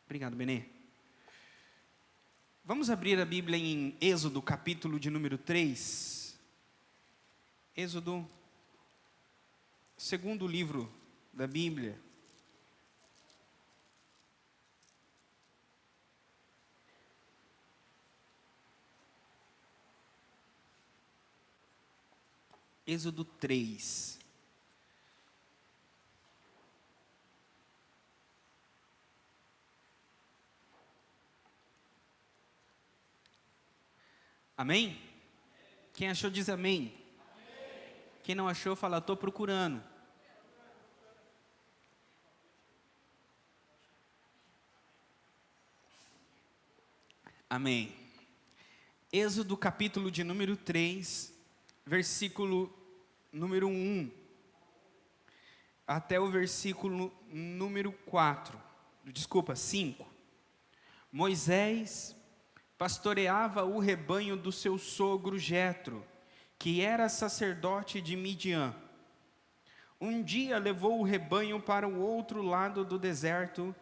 Obrigado, Benê. Vamos abrir a Bíblia em Êxodo, capítulo de número 3. Êxodo, segundo livro da Bíblia. Êxodo 3. Amém? Quem achou diz amém. Quem não achou fala, estou procurando. Amém. Êxodo capítulo de número 3, versículo número 1, até o versículo número 5. Moisés pastoreava o rebanho do seu sogro Jetro, que era sacerdote de Midian. Um dia levou o rebanho para o outro lado do deserto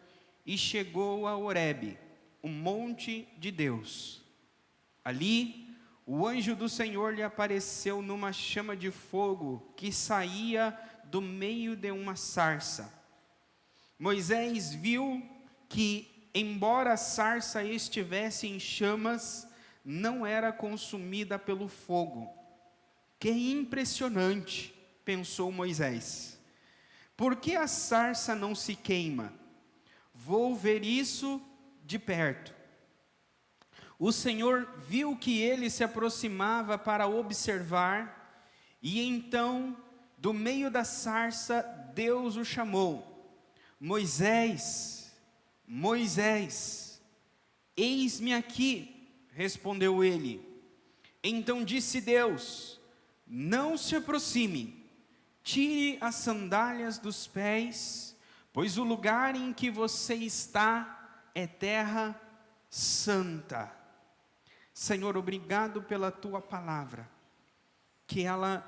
e chegou a Horebe, o monte de Deus. Ali, o anjo do Senhor lhe apareceu numa chama de fogo que saía do meio de uma sarça. Moisés viu que, embora a sarça estivesse em chamas, não era consumida pelo fogo. Que impressionante, pensou Moisés. Por que a sarça não se queima? Vou ver isso de perto. O Senhor viu que ele se aproximava para observar, e então, do meio da sarça, Deus o chamou. Moisés, Moisés. Eis-me aqui, respondeu ele. Então disse Deus: não se aproxime, tire as sandálias dos pés, pois o lugar em que você está é terra santa. Senhor, obrigado pela tua palavra, que ela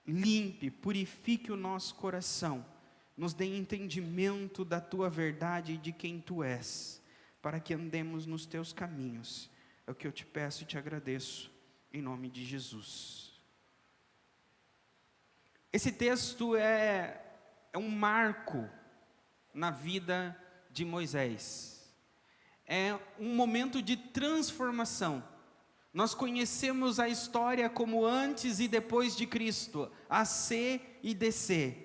limpe, purifique o nosso coração, nos dê entendimento da tua verdade e de quem tu és, para que andemos nos teus caminhos. É o que eu te peço e te agradeço, em nome de Jesus. Esse texto é um marco na vida de Moisés. É um momento de transformação. Nós conhecemos a história como antes e depois de Cristo, AC e DC.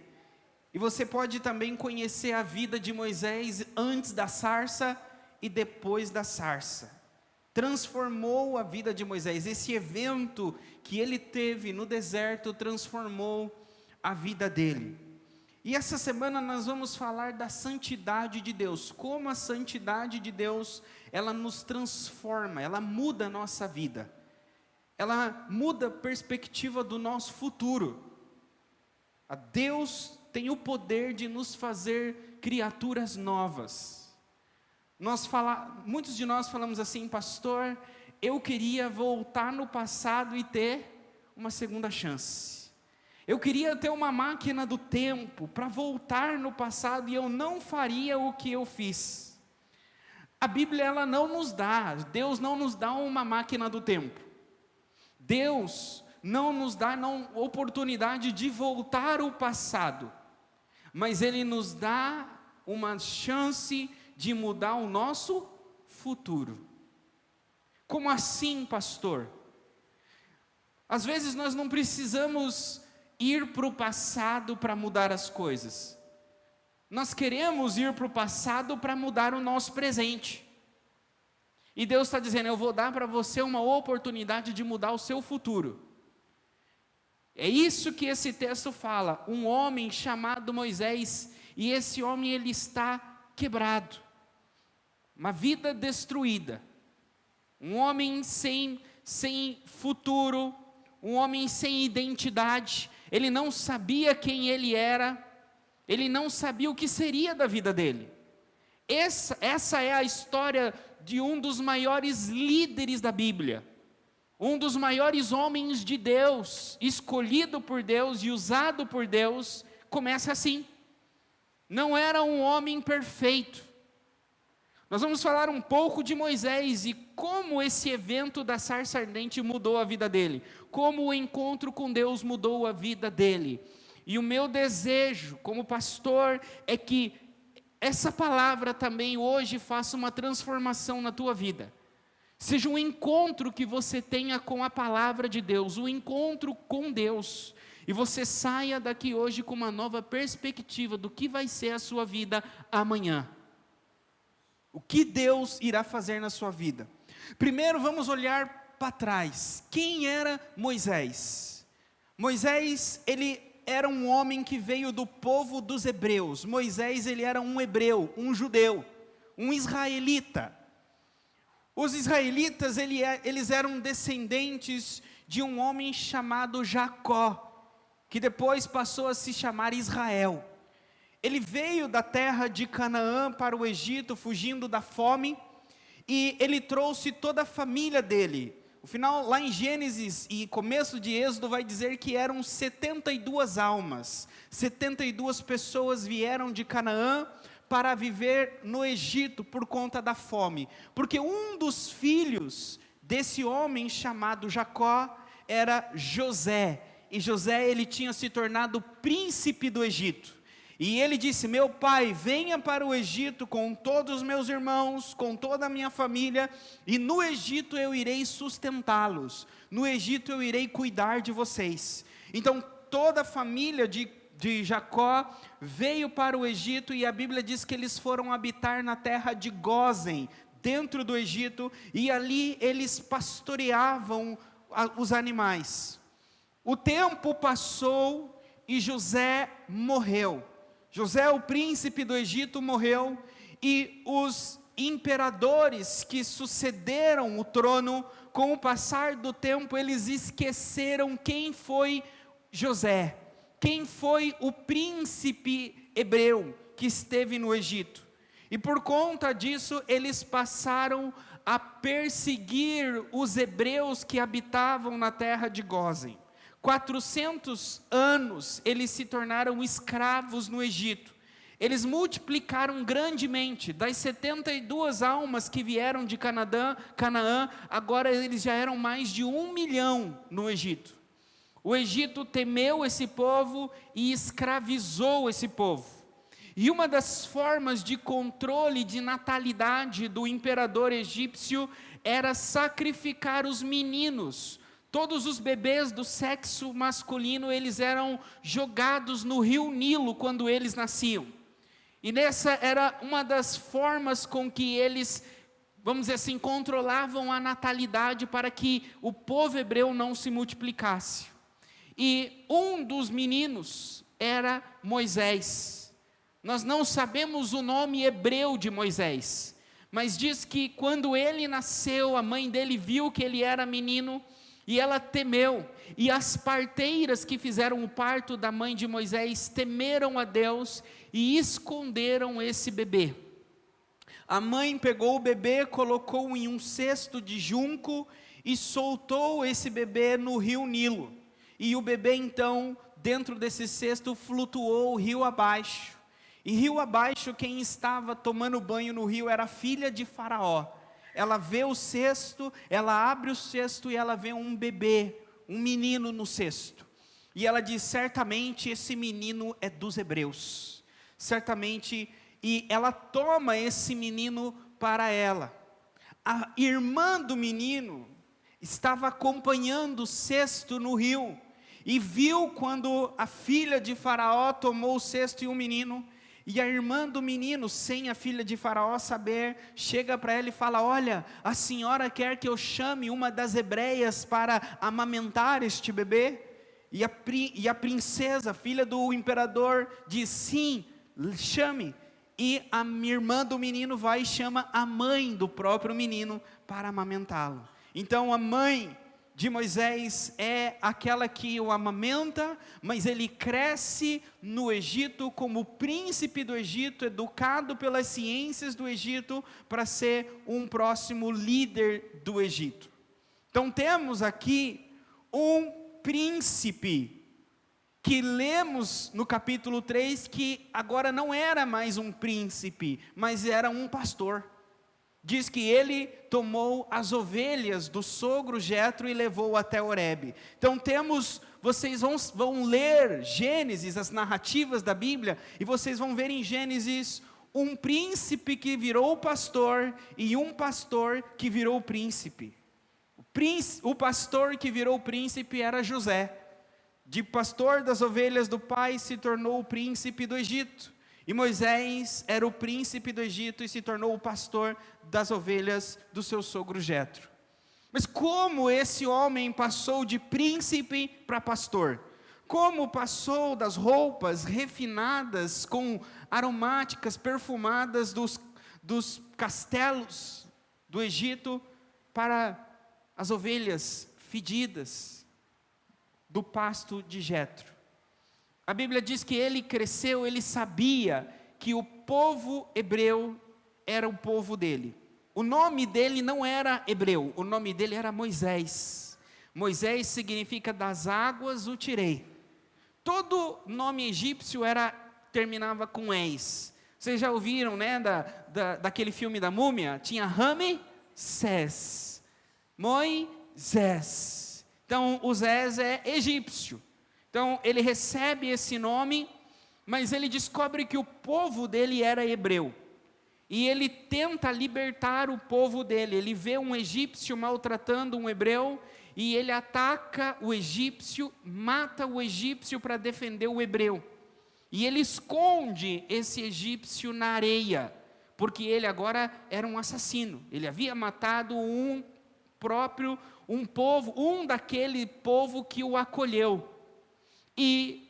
E você pode também conhecer a vida de Moisés antes da sarça e depois da sarça. Transformou a vida de Moisés. Esse evento que ele teve no deserto transformou a vida dele. E essa semana nós vamos falar da santidade de Deus. Como a santidade de Deus, ela nos transforma, ela muda a nossa vida. Ela muda a perspectiva do nosso futuro. A Deus tem o poder de nos fazer criaturas novas. Muitos de nós falamos assim, pastor, eu queria voltar no passado e ter uma segunda chance. Eu queria ter uma máquina do tempo para voltar no passado e eu não faria o que eu fiz. A Bíblia ela não nos dá, Deus não nos dá uma máquina do tempo. Deus não nos dá oportunidade de voltar ao passado, mas Ele nos dá uma chance de mudar o nosso futuro. Como assim, pastor? Às vezes nós não precisamos ir para o passado para mudar as coisas. Nós queremos ir para o passado para mudar o nosso presente. E Deus está dizendo, eu vou dar para você uma oportunidade de mudar o seu futuro. É isso que esse texto fala. Um homem chamado Moisés, e esse homem ele está quebrado. Uma vida destruída. Um homem sem futuro, um homem sem identidade. Ele não sabia quem ele era, ele não sabia o que seria da vida dele. Essa é a história de um dos maiores líderes da Bíblia, um dos maiores homens de Deus, escolhido por Deus e usado por Deus. Começa assim. Não era um homem perfeito, Nós vamos falar um pouco de Moisés e como esse evento da sarça ardente mudou a vida dele, como o encontro com Deus mudou a vida dele. E o meu desejo como pastor é que essa palavra também hoje faça uma transformação na tua vida. Seja um encontro que você tenha com a palavra de Deus, um encontro com Deus. E você saia daqui hoje com uma nova perspectiva do que vai ser a sua vida amanhã. O que Deus irá fazer na sua vida? Primeiro vamos olhar para trás. Quem era Moisés? Moisés, ele era um homem que veio do povo dos hebreus. Moisés, ele era um hebreu, um judeu, um israelita. Os israelitas, eles eram descendentes de um homem chamado Jacó, que depois passou a se chamar Israel. Ele veio da terra de Canaã para o Egito, fugindo da fome, e ele trouxe toda a família dele. O final, lá em Gênesis e começo de Êxodo, vai dizer que eram 72 almas, 72 pessoas vieram de Canaã para viver no Egito por conta da fome, porque um dos filhos desse homem chamado Jacó era José, e José, ele tinha se tornado príncipe do Egito. E ele disse: meu pai, venha para o Egito com todos os meus irmãos, com toda a minha família, e no Egito eu irei sustentá-los, no Egito eu irei cuidar de vocês. Então toda a família de Jacó veio para o Egito, e a Bíblia diz que eles foram habitar na terra de Gósen, dentro do Egito, e ali eles pastoreavam os animais. O tempo passou e José morreu. José, o príncipe do Egito, morreu, e os imperadores que sucederam o trono, com o passar do tempo, eles esqueceram quem foi José, quem foi o príncipe hebreu que esteve no Egito. E por conta disso, eles passaram a perseguir os hebreus que habitavam na terra de Gósen. 400 anos eles se tornaram escravos no Egito. Eles multiplicaram grandemente. Das 72 almas que vieram de Canaã, agora eles já eram mais de 1 milhão no Egito. O Egito temeu esse povo e escravizou esse povo. E uma das formas de controle de natalidade do imperador egípcio era sacrificar os meninos. Todos os bebês do sexo masculino, eles eram jogados no rio Nilo quando eles nasciam. E nessa era uma das formas com que eles, vamos dizer assim, controlavam a natalidade para que o povo hebreu não se multiplicasse. E um dos meninos era Moisés. Nós não sabemos o nome hebreu de Moisés, mas diz que quando ele nasceu, a mãe dele viu que ele era menino, e ela temeu, e as parteiras que fizeram o parto da mãe de Moisés temeram a Deus e esconderam esse bebê. A mãe pegou o bebê, colocou em um cesto de junco e soltou esse bebê no rio Nilo. E o bebê então, dentro desse cesto, flutuou rio abaixo. E rio abaixo, quem estava tomando banho no rio era a filha de Faraó. Ela vê o cesto, ela abre o cesto e ela vê um bebê, um menino no cesto. E ela diz: certamente esse menino é dos hebreus. Certamente, e ela toma esse menino para ela. A irmã do menino estava acompanhando o cesto no rio, e viu quando a filha de Faraó tomou o cesto e o menino. E a irmã do menino, sem a filha de Faraó saber, chega para ela e fala: olha, a senhora quer que eu chame uma das hebreias para amamentar este bebê? E a princesa, filha do imperador, diz: sim, chame. E a minha irmã do menino vai e chama a mãe do próprio menino para amamentá-lo. Então a mãe de Moisés é aquela que o amamenta, mas ele cresce no Egito como príncipe do Egito, educado pelas ciências do Egito, para ser um próximo líder do Egito. Então temos aqui um príncipe, que lemos no capítulo 3, que agora não era mais um príncipe, mas era um pastor. Diz que ele tomou as ovelhas do sogro Jetro e levou até Horebe. Então vocês vão ler Gênesis, as narrativas da Bíblia, e vocês vão ver em Gênesis um príncipe que virou pastor e um pastor que virou príncipe. O pastor que virou príncipe era José. De pastor das ovelhas do pai se tornou o príncipe do Egito. E Moisés era o príncipe do Egito e se tornou o pastor das ovelhas do seu sogro Jetro. Mas como esse homem passou de príncipe para pastor? Como passou das roupas refinadas, com aromáticas, perfumadas dos castelos do Egito, para as ovelhas fedidas do pasto de Jetro? A Bíblia diz que ele cresceu, ele sabia que o povo hebreu era o povo dele. O nome dele não era hebreu, o nome dele era Moisés. Moisés significa das águas o tirei. Todo nome egípcio terminava com es. Vocês já ouviram, né, daquele filme da múmia? Tinha Ramsés, Moisés. Então o Zés é egípcio. Então ele recebe esse nome, mas ele descobre que o povo dele era hebreu. E ele tenta libertar o povo dele. Ele vê um egípcio maltratando um hebreu, e ele ataca o egípcio, mata o egípcio para defender o hebreu. E ele esconde esse egípcio na areia, porque ele agora era um assassino. Ele havia matado um daquele povo que o acolheu. E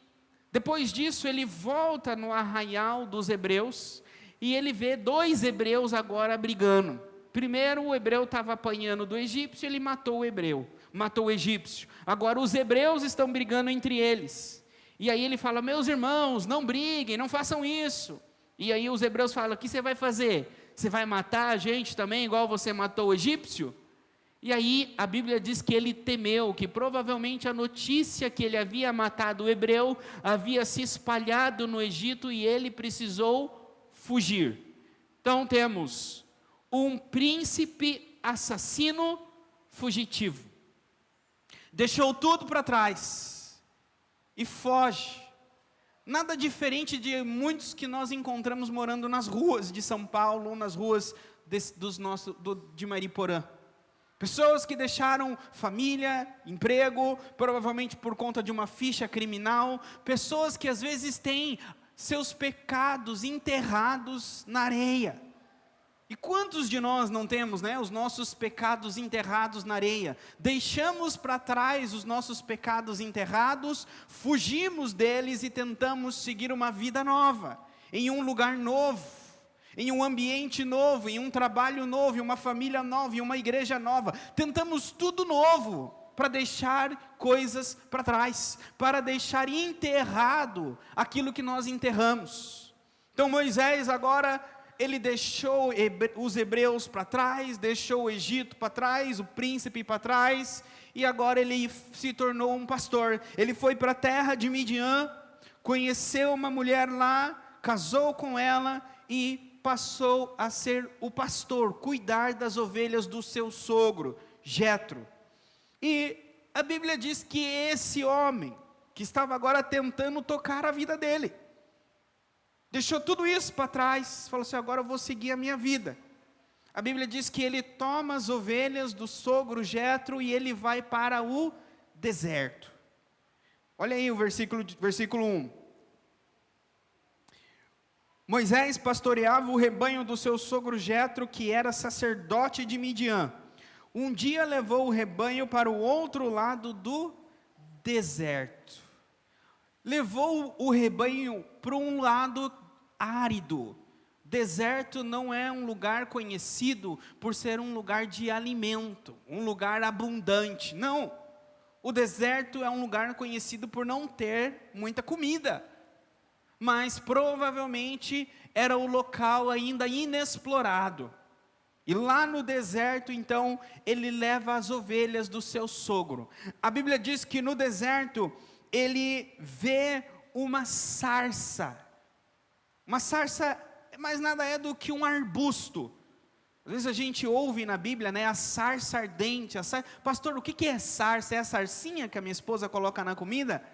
depois disso ele volta no arraial dos hebreus, e ele vê dois hebreus agora brigando. Primeiro o hebreu estava apanhando do egípcio, ele matou o egípcio. Agora os hebreus estão brigando entre eles. E aí ele fala: meus irmãos, não briguem, não façam isso. E aí os hebreus falam: o que você vai fazer? Você vai matar a gente também, igual você matou o egípcio? E aí a Bíblia diz que ele temeu, que provavelmente a notícia que ele havia matado o hebreu havia se espalhado no Egito e ele precisou fugir. Então temos um príncipe assassino fugitivo. Deixou tudo para trás e foge. Nada diferente de muitos que nós encontramos morando nas ruas de São Paulo, nas ruas de Mariporã. Pessoas que deixaram família, emprego, provavelmente por conta de uma ficha criminal. Pessoas que às vezes têm seus pecados enterrados na areia. E quantos de nós não temos, né, os nossos pecados enterrados na areia? Deixamos para trás os nossos pecados enterrados, fugimos deles e tentamos seguir uma vida nova, em um lugar novo, em um ambiente novo, em um trabalho novo, em uma família nova, em uma igreja nova. Tentamos tudo novo para deixar coisas para trás, para deixar enterrado aquilo que nós enterramos. Então Moisés agora, ele deixou os hebreus para trás, deixou o Egito para trás, o príncipe para trás, e agora ele se tornou um pastor. Ele foi para a terra de Midian, conheceu uma mulher lá, casou com ela e passou a ser o pastor, cuidar das ovelhas do seu sogro, Jetro. E a Bíblia diz que esse homem, que estava agora tentando tocar a vida dele, deixou tudo isso para trás, falou assim: agora eu vou seguir a minha vida. A Bíblia diz que ele toma as ovelhas do sogro Jetro e ele vai para o deserto. Olha aí o versículo 1. Moisés pastoreava o rebanho do seu sogro Jetro, que era sacerdote de Midian. Um dia levou o rebanho para o outro lado do deserto. Levou o rebanho para um lado árido. Deserto não é um lugar conhecido por ser um lugar de alimento, um lugar abundante. Não. O deserto é um lugar conhecido por não ter muita comida. Mas provavelmente era o local ainda inexplorado. E lá no deserto, então, ele leva as ovelhas do seu sogro. A Bíblia diz que no deserto, ele vê uma sarça. Uma sarça mais nada é do que um arbusto. Às vezes a gente ouve na Bíblia, né, a sarça ardente. Pastor, o que é sarça? É a sarcinha que a minha esposa coloca na comida?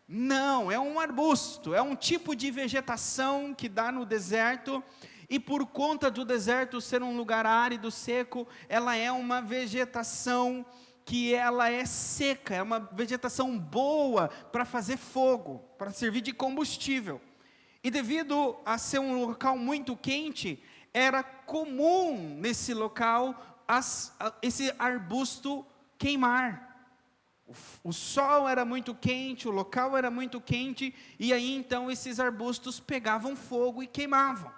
Não, é um arbusto, é um tipo de vegetação que dá no deserto, e por conta do deserto ser um lugar árido, seco, ela é uma vegetação que ela é seca, é uma vegetação boa para fazer fogo, para servir de combustível. E devido a ser um local muito quente, era comum nesse local esse arbusto queimar. O sol era muito quente, o local era muito quente, e aí então esses arbustos pegavam fogo e queimavam.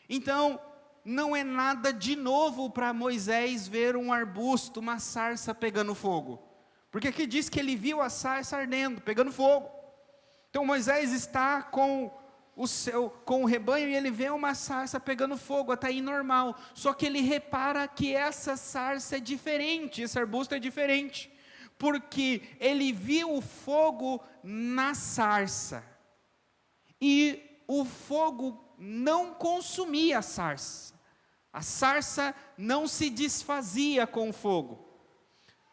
Então, não é nada de novo para Moisés ver um arbusto, uma sarça pegando fogo. Porque aqui diz que ele viu a sarça ardendo, pegando fogo. Então Moisés está com o rebanho e ele vê uma sarça pegando fogo, até aí normal. Só que ele repara que essa sarça é diferente, esse arbusto é diferente. Porque ele viu o fogo na sarça. E o fogo não consumia a sarça. A sarça não se desfazia com o fogo.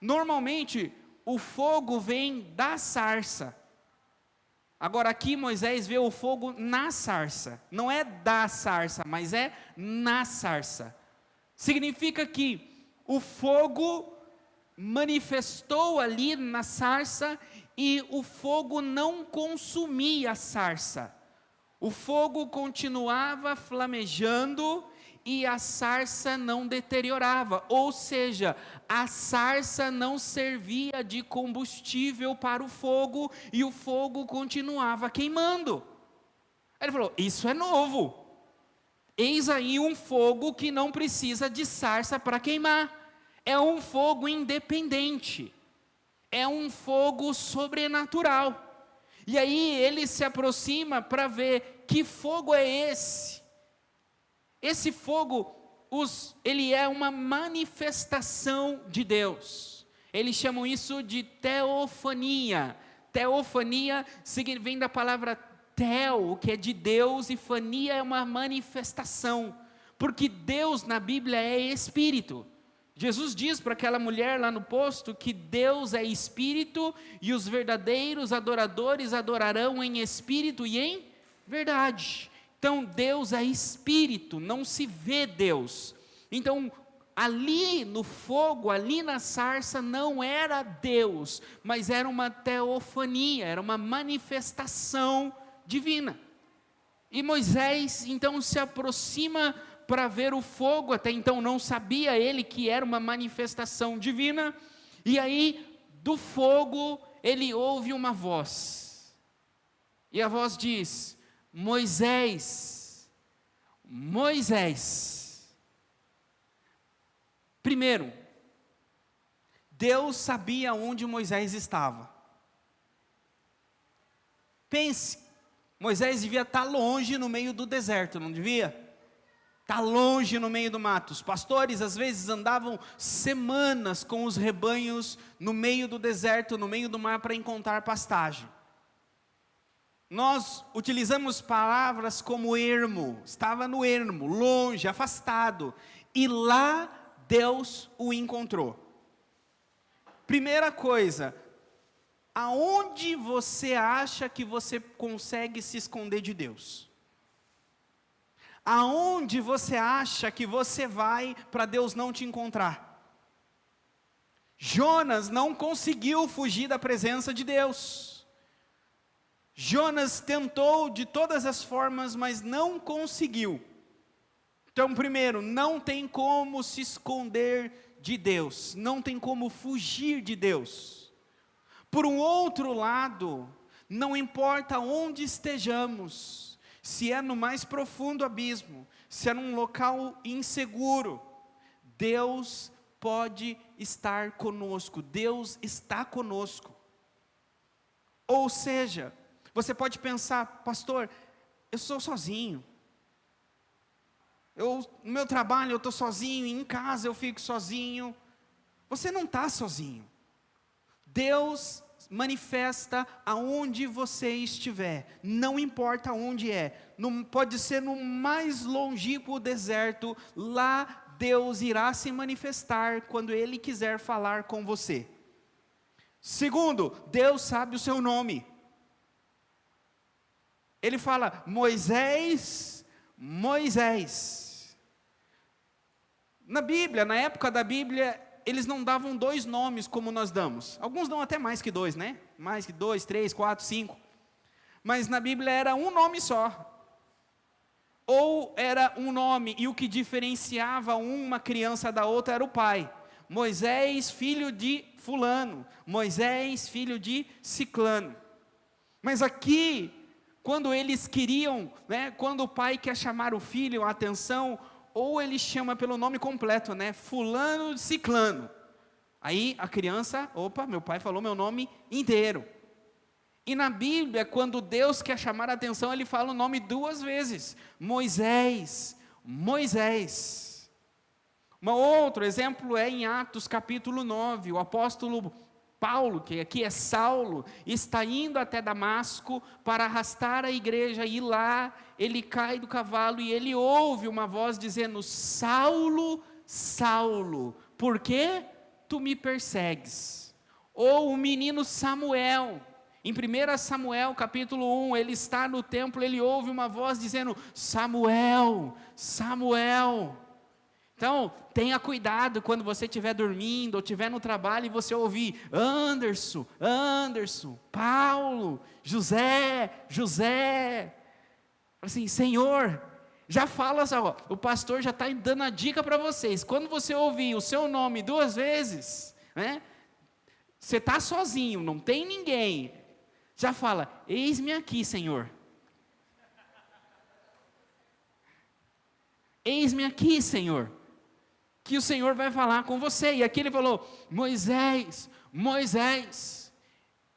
Normalmente, o fogo vem da sarça. Agora aqui Moisés vê o fogo na sarça. Não é da sarça, mas é na sarça. Significa que o fogo manifestou ali na sarça e o fogo não consumia a sarça. O fogo continuava flamejando e a sarça não deteriorava, ou seja, a sarça não servia de combustível para o fogo e o fogo continuava queimando. Aí ele falou: isso é novo. Eis aí um fogo que não precisa de sarça para queimar. É um fogo independente. É um fogo sobrenatural. E aí ele se aproxima para ver que fogo é esse. Esse fogo, ele é uma manifestação de Deus. Eles chamam isso de teofania. Teofania vem da palavra teo, que é de Deus, e fania é uma manifestação. Porque Deus na Bíblia é espírito. Jesus diz para aquela mulher lá no posto que Deus é espírito e os verdadeiros adoradores adorarão em espírito e em verdade. Então Deus é espírito, não se vê Deus. Então ali no fogo, ali na sarça não era Deus, mas era uma teofania, era uma manifestação divina. E Moisés então se aproxima para ver o fogo, até então não sabia ele que era uma manifestação divina, e aí do fogo ele ouve uma voz, e a voz diz: Moisés, Moisés. Primeiro, Deus sabia onde Moisés estava. Pense, Moisés devia estar longe no meio do deserto, não devia? Está longe no meio do mato. Os pastores às vezes andavam semanas com os rebanhos no meio do deserto, no meio do mar, para encontrar pastagem. Nós utilizamos palavras como ermo, estava no ermo, longe, afastado, e lá Deus o encontrou. Primeira coisa, aonde você acha que você consegue se esconder de Deus? Aonde você acha que você vai para Deus não te encontrar? Jonas não conseguiu fugir da presença de Deus. Jonas tentou de todas as formas, mas não conseguiu. Então, primeiro, não tem como se esconder de Deus, não tem como fugir de Deus. Por um outro lado, não importa onde estejamos, se é no mais profundo abismo, se é num local inseguro, Deus pode estar conosco, Deus está conosco. Ou seja, você pode pensar: pastor, eu sou sozinho, no meu trabalho eu estou sozinho, em casa eu fico sozinho. Você não está sozinho, Deus manifesta aonde você estiver, não importa onde é, não, pode ser no mais longínquo deserto, lá Deus irá se manifestar quando Ele quiser falar com você. Segundo, Deus sabe o seu nome. Ele fala, Moisés, Moisés. Na Bíblia, na época da Bíblia, eles não davam 2 nomes como nós damos. Alguns dão até mais que 2, né? Mais que 2, 3, 4, 5. Mas na Bíblia era um nome só. Ou era um nome, e o que diferenciava uma criança da outra era o pai. Moisés, filho de fulano. Moisés, filho de ciclano. Mas aqui, quando eles queriam, né, quando o pai quer chamar o filho a atenção, ou ele chama pelo nome completo, né? Fulano de ciclano. Aí a criança, opa, meu pai falou meu nome inteiro. E na Bíblia, quando Deus quer chamar a atenção, Ele fala o nome 2 vezes. Moisés, Moisés. Um outro exemplo é em Atos capítulo 9, o apóstolo Paulo, que aqui é Saulo, está indo até Damasco para arrastar a igreja, e lá ele cai do cavalo e ele ouve uma voz dizendo, Saulo, Saulo, por que tu me persegues? Ou o menino Samuel, em 1 Samuel capítulo 1, ele está no templo, ele ouve uma voz dizendo, Samuel, Samuel. Então, tenha cuidado quando você estiver dormindo, ou estiver no trabalho, e você ouvir, Anderson, Anderson, Paulo, José, José. Assim, Senhor, já fala, o pastor já está dando a dica para vocês, quando você ouvir o seu nome 2 vezes, né, você está sozinho, não tem ninguém, já fala, eis-me aqui, Senhor. Eis-me aqui, Senhor. Que o Senhor vai falar com você. E aqui ele falou, Moisés, Moisés.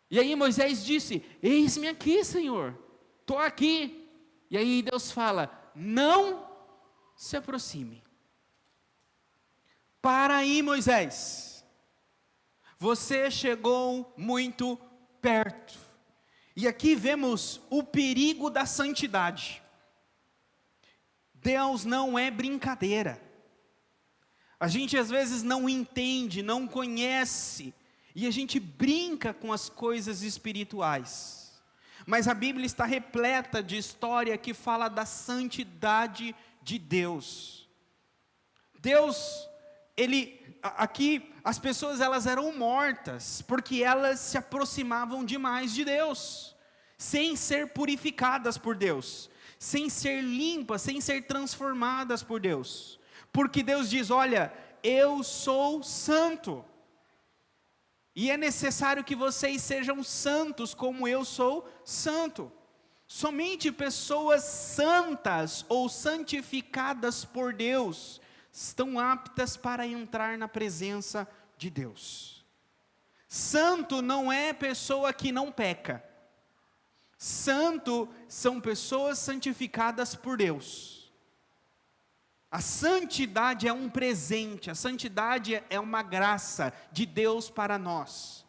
E aí Moisés disse, eis-me aqui, Senhor, estou aqui. E aí Deus fala, não se aproxime. Para aí, Moisés, você chegou muito perto. E aqui vemos o perigo da santidade. Deus não é brincadeira. A gente às vezes não entende, não conhece, e a gente brinca com as coisas espirituais. Mas a Bíblia está repleta de história que fala da santidade de Deus. Deus, aqui as pessoas elas eram mortas, porque elas se aproximavam demais de Deus, sem ser purificadas por Deus, sem ser limpas, sem ser transformadas por Deus. Porque Deus diz, olha, eu sou santo, e é necessário que vocês sejam santos, como eu sou santo. Somente pessoas santas, ou santificadas por Deus, estão aptas para entrar na presença de Deus. Santo não é pessoa que não peca. Santo são pessoas santificadas por Deus. A santidade é um presente, a santidade é uma graça de Deus para nós.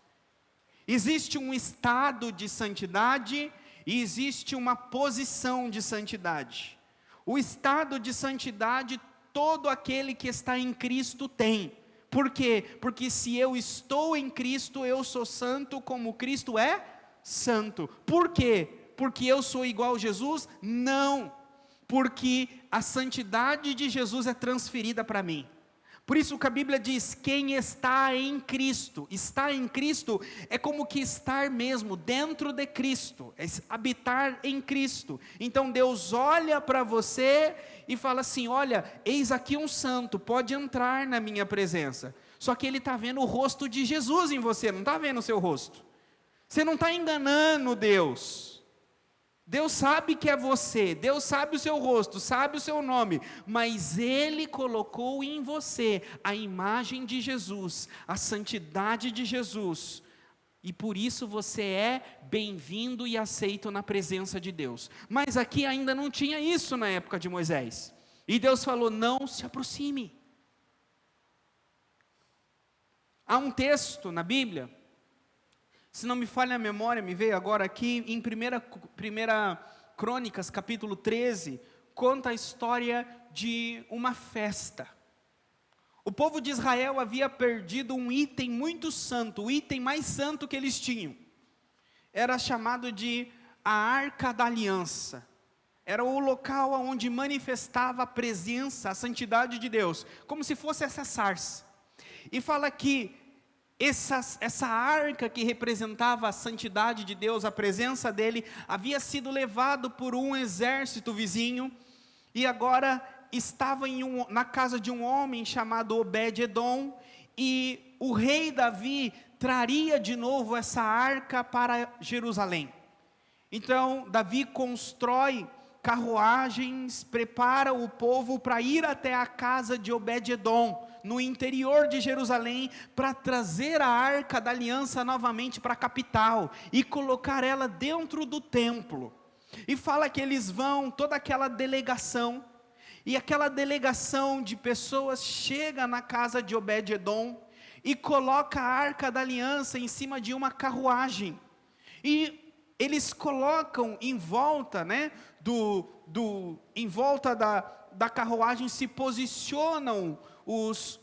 Existe um estado de santidade e existe uma posição de santidade. O estado de santidade, todo aquele que está em Cristo tem. Por quê? Porque se eu estou em Cristo, eu sou santo como Cristo é santo. Por quê? Porque eu sou igual a Jesus? Não. Porque a santidade de Jesus é transferida para mim. Por isso que a Bíblia diz, quem está em Cristo é como que estar mesmo dentro de Cristo, é habitar em Cristo. Então Deus olha para você e fala assim, olha, eis aqui um santo, pode entrar na minha presença. Só que Ele está vendo o rosto de Jesus em você, não está vendo o seu rosto. Você não está enganando Deus. Deus sabe que é você, Deus sabe o seu rosto, sabe o seu nome, mas Ele colocou em você a imagem de Jesus, a santidade de Jesus, e por isso você é bem-vindo e aceito na presença de Deus. Mas aqui ainda não tinha isso na época de Moisés, e Deus falou, não se aproxime. Há um texto na Bíblia, Se não me falha a memória, me veio agora aqui, em 1 Crônicas, capítulo 13, conta a história de uma festa. O povo de Israel havia perdido um item muito santo, o item mais santo que eles tinham. Era chamado de a Arca da Aliança. Era o local onde manifestava a presença, a santidade de Deus, como se fosse essa sarça. E fala que essa arca que representava a santidade de Deus, a presença dele, havia sido levado por um exército vizinho, e agora estava na casa de um homem chamado Obed-edom, e o rei Davi traria de novo essa arca para Jerusalém. Então Davi constrói carruagens, prepara o povo para ir até a casa de Obed-edom, no interior de Jerusalém, para trazer a Arca da Aliança novamente para a capital, e colocar ela dentro do templo. E fala que eles vão, toda aquela delegação, e aquela delegação de pessoas chega na casa de Obed-edom, e coloca a Arca da Aliança em cima de uma carruagem, e eles colocam em volta, em volta da carruagem se posicionam os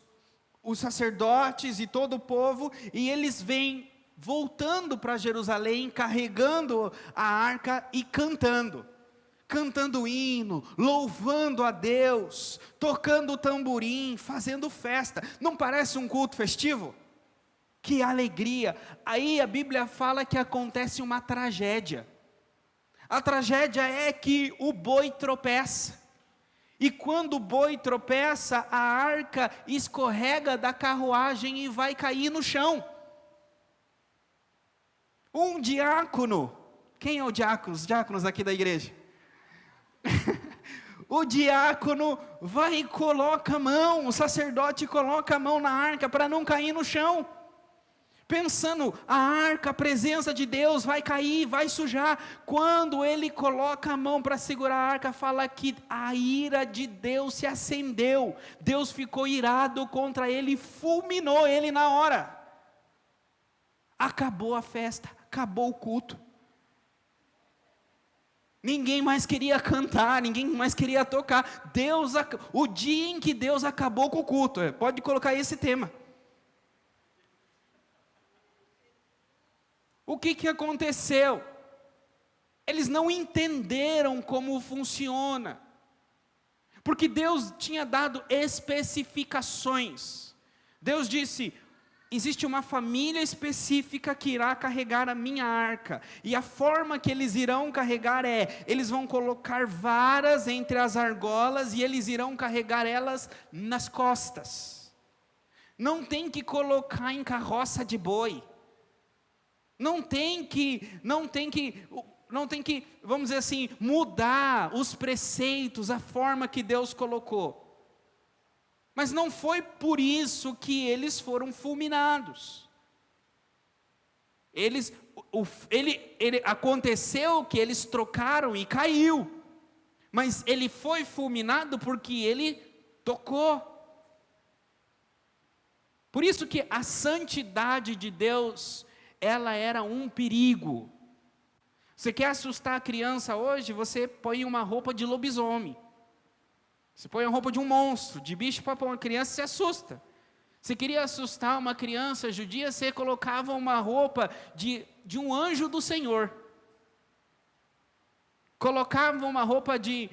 sacerdotes e todo o povo, e eles vêm voltando para Jerusalém, carregando a arca e cantando hino, louvando a Deus, tocando o tamborim, fazendo festa. Não parece um culto festivo? Que alegria! Aí a Bíblia fala que acontece uma tragédia. A tragédia é que o boi tropeça. E quando o boi tropeça, a arca escorrega da carruagem e vai cair no chão. Um diácono, quem é o diácono? Os diáconos aqui da igreja. O diácono vai e coloca a mão, o sacerdote coloca a mão na arca para não cair no chão. Pensando, a arca, a presença de Deus vai cair, vai sujar. Quando ele coloca a mão para segurar a arca, fala que a ira de Deus se acendeu. Deus ficou irado contra ele e fulminou ele na hora. Acabou a festa, acabou o culto. Ninguém mais queria cantar, ninguém mais queria tocar. O dia em que Deus acabou com o culto, pode colocar esse tema. O que aconteceu? Eles não entenderam como funciona, porque Deus tinha dado especificações. Deus disse: existe uma família específica que irá carregar a minha arca, e a forma que eles irão carregar eles vão colocar varas entre as argolas, e eles irão carregar elas nas costas. Não tem que colocar em carroça de boi. Não tem que, vamos dizer assim, mudar os preceitos, a forma que Deus colocou. Mas não foi por isso que eles foram fulminados. Aconteceu que eles trocaram e caiu. Mas ele foi fulminado porque ele tocou. Por isso que a santidade de Deus, ela era um perigo. Você quer assustar a criança hoje? Você põe uma roupa de lobisomem. Você põe a roupa de um monstro, de bicho papão, a criança se assusta. Você queria assustar uma criança judia, você colocava uma roupa de um anjo do Senhor. Colocava uma roupa de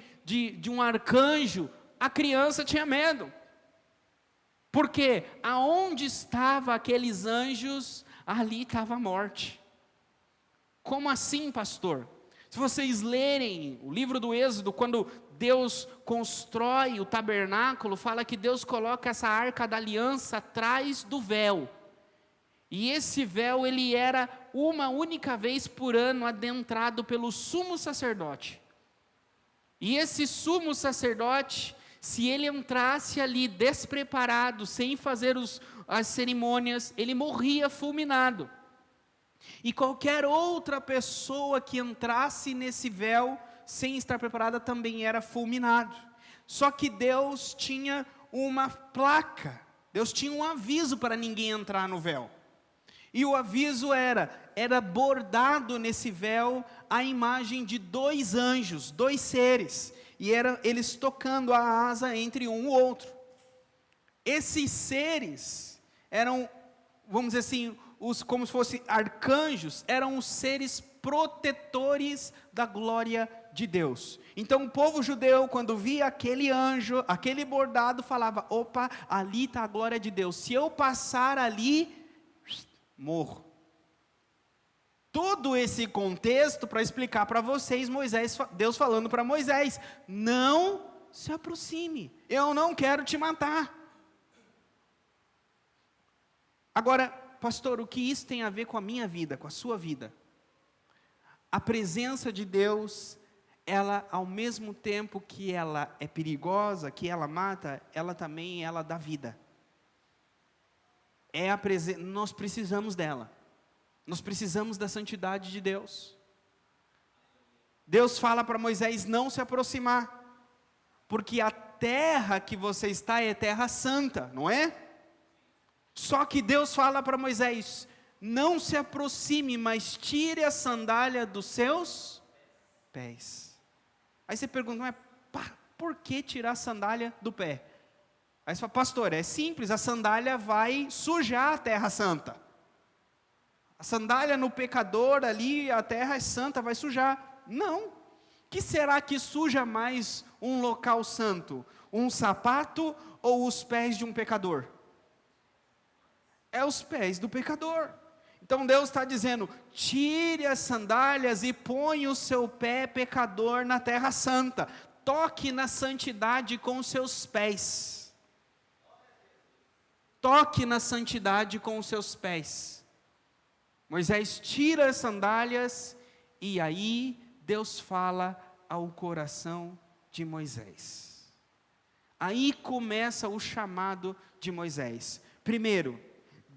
um arcanjo, a criança tinha medo. Porque aonde estavam aqueles anjos, ali estava a morte. Como assim, pastor? Se vocês lerem o livro do Êxodo, quando Deus constrói o tabernáculo, fala que Deus coloca essa arca da aliança atrás do véu. E esse véu, ele era uma única vez por ano adentrado pelo sumo sacerdote. E esse sumo sacerdote, se ele entrasse ali despreparado, sem fazer as cerimônias, ele morria fulminado. E qualquer outra pessoa que entrasse nesse véu, sem estar preparada, também era fulminado. Só que Deus tinha uma placa, Deus tinha um aviso para ninguém entrar no véu. E o aviso era: era bordado nesse véu a imagem de 2 anjos, 2 seres, e eles tocando a asa entre um e outro. Esses seres eram, vamos dizer assim, como se fossem arcanjos, eram os seres protetores da glória de Deus. Então o povo judeu, quando via aquele anjo, aquele bordado, falava: opa, ali está a glória de Deus, se eu passar ali, morro. Todo esse contexto para explicar para vocês, Deus falando para Moisés: não se aproxime, eu não quero te matar. Agora, pastor, o que isso tem a ver com a minha vida, com a sua vida? A presença de Deus, ela, ao mesmo tempo que ela é perigosa, que ela mata, ela também dá vida. Nós precisamos dela. Nós precisamos da santidade de Deus. Deus fala para Moisés não se aproximar, porque a terra que você está é terra santa, não é? Só que Deus fala para Moisés: não se aproxime, mas tire a sandália dos seus pés. Aí você pergunta: mas por que tirar a sandália do pé? Aí você fala: pastor, é simples, a sandália vai sujar a terra santa. A sandália no pecador ali, a terra é santa, vai sujar. Não. Que será que suja mais um local santo? Um sapato ou os pés de um pecador? É os pés do pecador. Então Deus está dizendo: tire as sandálias e põe o seu pé pecador na terra santa. Toque na santidade com os seus pés. Toque na santidade com os seus pés. Moisés tira as sandálias e aí Deus fala ao coração de Moisés. Aí começa o chamado de Moisés. Primeiro,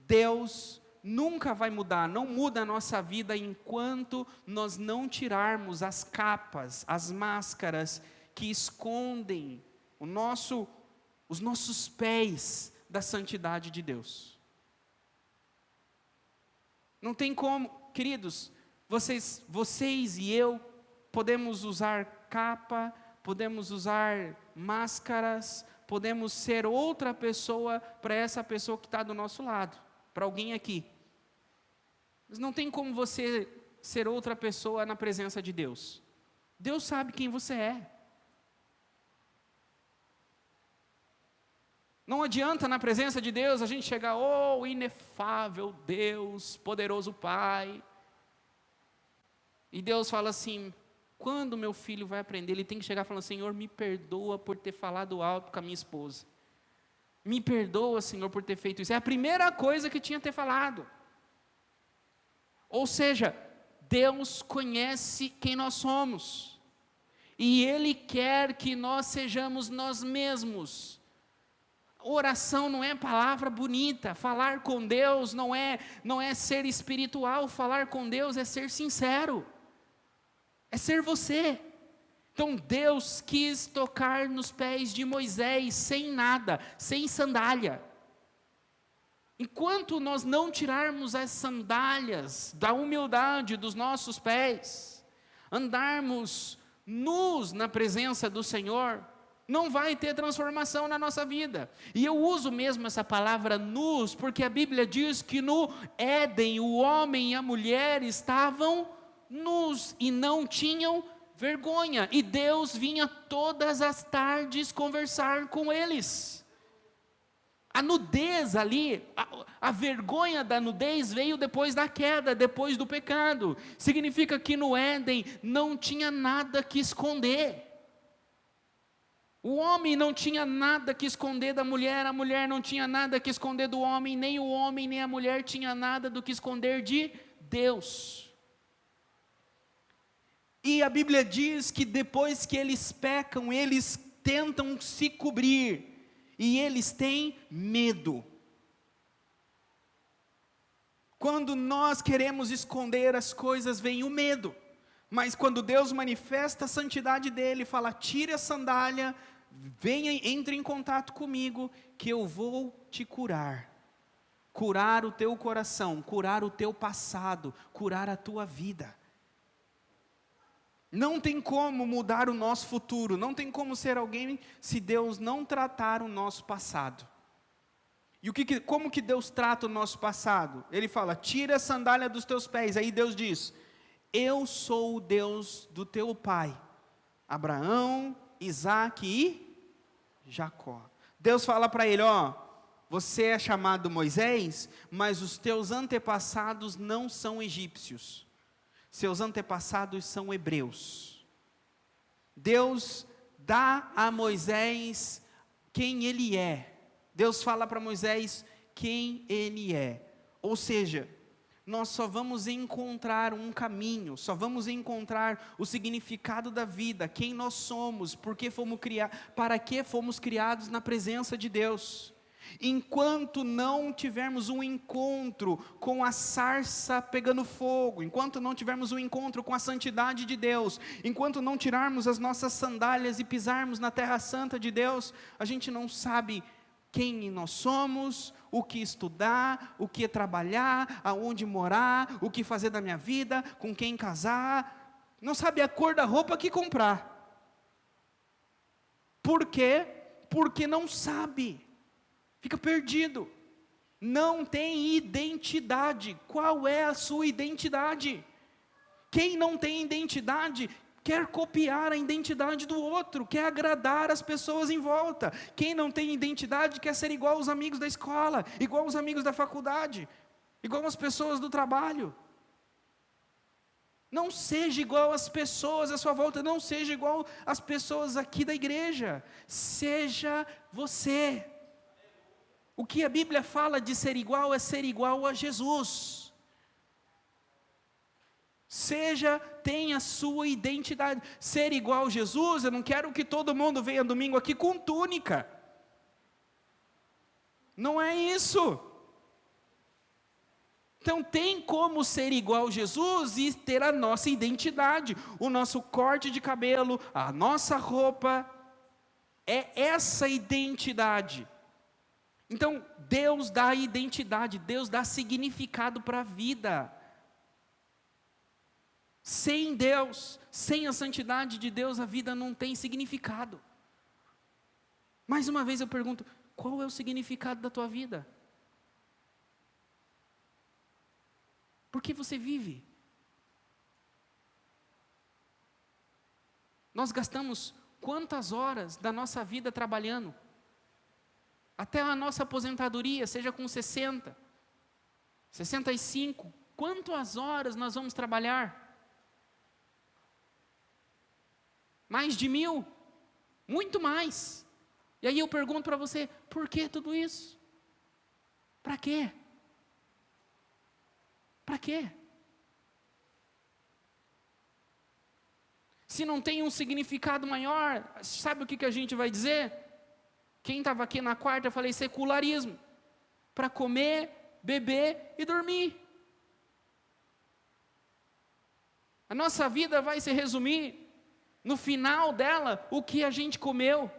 Deus nunca vai mudar, não muda a nossa vida enquanto nós não tirarmos as capas, as máscaras que escondem os nossos pés da santidade de Deus. Não tem como, queridos, vocês e eu podemos usar capa, podemos usar máscaras, podemos ser outra pessoa para essa pessoa que está do nosso lado, para alguém aqui. Mas não tem como você ser outra pessoa na presença de Deus. Deus sabe quem você é. Não adianta na presença de Deus a gente chegar: oh, inefável Deus, poderoso Pai. E Deus fala assim: quando meu filho vai aprender, ele tem que chegar falando: Senhor, me perdoa por ter falado alto com a minha esposa. Me perdoa, Senhor, por ter feito isso. É a primeira coisa que tinha que ter falado. Ou seja, Deus conhece quem nós somos. E Ele quer que nós sejamos nós mesmos. Oração não é palavra bonita, falar com Deus não é ser espiritual, falar com Deus é ser sincero, é ser você. Então Deus quis tocar nos pés de Moisés, sem nada, sem sandália. Enquanto nós não tirarmos as sandálias da humildade dos nossos pés, andarmos nus na presença do Senhor, não vai ter transformação na nossa vida. E eu uso mesmo essa palavra nus, porque a Bíblia diz que no Éden, o homem e a mulher estavam nus e não tinham vergonha. E Deus vinha todas as tardes conversar com eles. A nudez ali, a vergonha da nudez veio depois da queda, depois do pecado. Significa que no Éden não tinha nada que esconder. O homem não tinha nada que esconder da mulher, a mulher não tinha nada que esconder do homem, nem o homem nem a mulher tinha nada do que esconder de Deus. E a Bíblia diz que depois que eles pecam, eles tentam se cobrir, e eles têm medo. Quando nós queremos esconder as coisas, vem o medo. Mas quando Deus manifesta a santidade dele, fala: tire a sandália, venha, entre em contato comigo, que eu vou te curar. curar o teu coração, curar o teu passado, curar a tua vida. Não tem como mudar o nosso futuro, não tem como ser alguém se Deus não tratar o nosso passado. E como que Deus trata o nosso passado? Ele fala, tira a sandália dos teus pés. Aí Deus diz, eu sou o Deus do teu pai, Abraão, Isaque e Jacó. Deus fala para ele, você é chamado Moisés, mas os teus antepassados não são egípcios. Seus antepassados são hebreus. Deus dá a Moisés quem ele é. Deus fala para Moisés quem ele é. Ou seja, nós só vamos encontrar um caminho, só vamos encontrar o significado da vida, quem nós somos, para que fomos criados na presença de Deus. Enquanto não tivermos um encontro com a sarça pegando fogo, enquanto não tivermos um encontro com a santidade de Deus, enquanto não tirarmos as nossas sandálias e pisarmos na terra santa de Deus, a gente não sabe quem nós somos, o que estudar, o que trabalhar, aonde morar, o que fazer da minha vida, com quem casar, não sabe a cor da roupa que comprar. Por quê? Porque não sabe. Fica perdido, não tem identidade. Qual é a sua identidade? Quem não tem identidade, quer copiar a identidade do outro, quer agradar as pessoas em volta. Quem não tem identidade, quer ser igual aos amigos da escola, igual aos amigos da faculdade, igual às pessoas do trabalho. Não seja igual às pessoas à sua volta, não seja igual às pessoas aqui da igreja, seja você. O que a Bíblia fala de ser igual é ser igual a Jesus. Tenha a sua identidade. Ser igual a Jesus, eu não quero que todo mundo venha domingo aqui com túnica. Não é isso. Então tem como ser igual a Jesus e ter a nossa identidade. O nosso corte de cabelo, a nossa roupa, é essa identidade. Então, Deus dá identidade, Deus dá significado para a vida. Sem Deus, sem a santidade de Deus, a vida não tem significado. Mais uma vez eu pergunto, qual é o significado da tua vida? Por que você vive? Nós gastamos quantas horas da nossa vida trabalhando? Até a nossa aposentadoria, seja com 60, 65, quantas horas nós vamos trabalhar? Mais de 1000? Muito mais. E aí eu pergunto para você, por que tudo isso? Para quê? Para quê? Se não tem um significado maior, sabe o que a gente vai dizer? Quem estava aqui na quarta, eu falei secularismo. Para comer, beber e dormir. A nossa vida vai se resumir, no final dela, o que a gente comeu,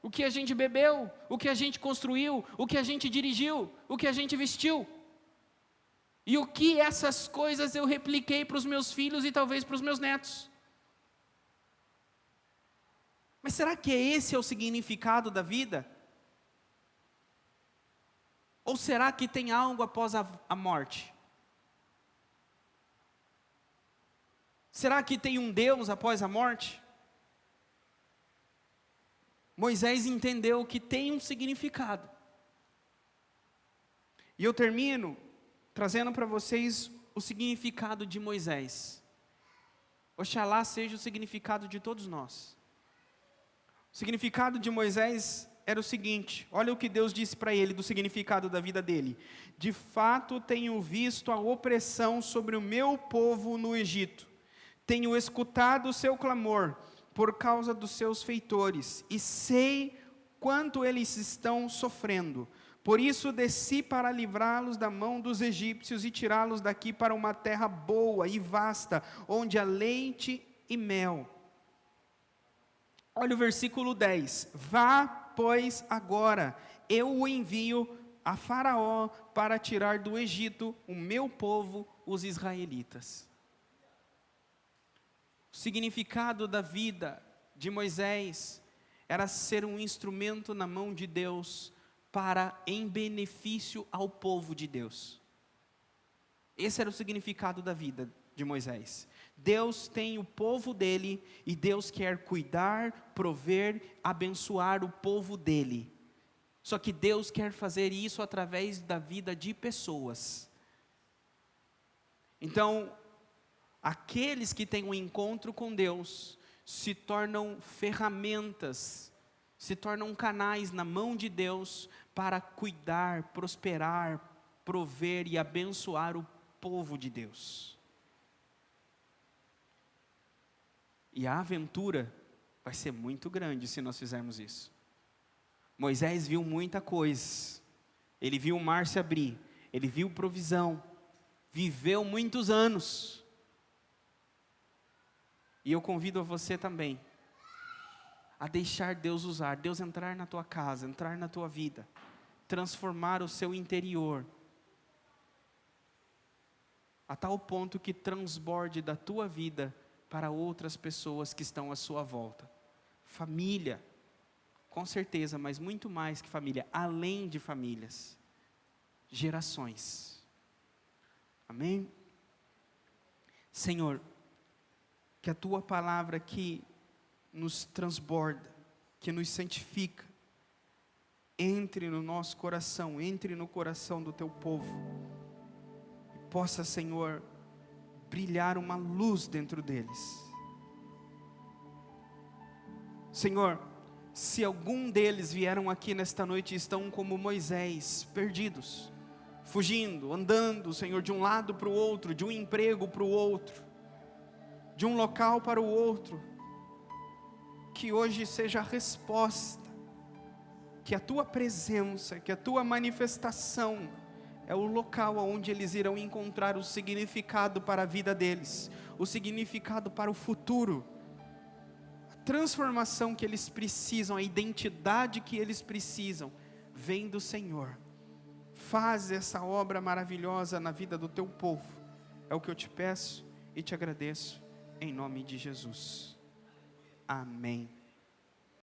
o que a gente bebeu, o que a gente construiu, o que a gente dirigiu, o que a gente vestiu. E o que essas coisas eu repliquei para os meus filhos e talvez para os meus netos. Mas será que esse é o significado da vida? Ou será que tem algo após a morte? Será que tem um Deus após a morte? Moisés entendeu que tem um significado. E eu termino trazendo para vocês o significado de Moisés. Oxalá seja o significado de todos nós. O significado de Moisés era o seguinte, olha o que Deus disse para ele do significado da vida dele. De fato tenho visto a opressão sobre o meu povo no Egito. Tenho escutado o seu clamor por causa dos seus feitores, e sei quanto eles estão sofrendo. Por isso desci para livrá-los da mão dos egípcios e tirá-los daqui para uma terra boa e vasta, onde há leite e mel. Olha o versículo 10. Vá, pois, agora, eu o envio a Faraó para tirar do Egito o meu povo, os israelitas. O significado da vida de Moisés era ser um instrumento na mão de Deus para em benefício ao povo de Deus. Esse era o significado da vida de Moisés. Deus tem o povo dele e Deus quer cuidar, prover, abençoar o povo dele. Só que Deus quer fazer isso através da vida de pessoas. Então, aqueles que têm um encontro com Deus se tornam ferramentas, se tornam canais na mão de Deus para cuidar, prosperar, prover e abençoar o povo de Deus. E a aventura vai ser muito grande se nós fizermos isso. Moisés viu muita coisa. Ele viu o mar se abrir, ele viu provisão, viveu muitos anos. E eu convido a você também a deixar Deus usar, Deus entrar na tua casa, entrar na tua vida, transformar o seu interior, a tal ponto que transborde da tua vida para outras pessoas que estão à sua volta. Família, com certeza, mas muito mais que família, além de famílias, gerações. Amém? Senhor, que a tua palavra que nos transborda, que nos santifica, entre no nosso coração, entre no coração do teu povo, e possa, Senhor, brilhar uma luz dentro deles. Senhor, se algum deles vieram aqui nesta noite e estão como Moisés, perdidos, fugindo, andando, Senhor, de um lado para o outro, de um emprego para o outro, de um local para o outro, que hoje seja a resposta, que a tua presença, que a tua manifestação é o local onde eles irão encontrar o significado para a vida deles, o significado para o futuro, a transformação que eles precisam, a identidade que eles precisam, vem do Senhor. Faz essa obra maravilhosa na vida do teu povo, é o que eu te peço e te agradeço, em nome de Jesus, amém.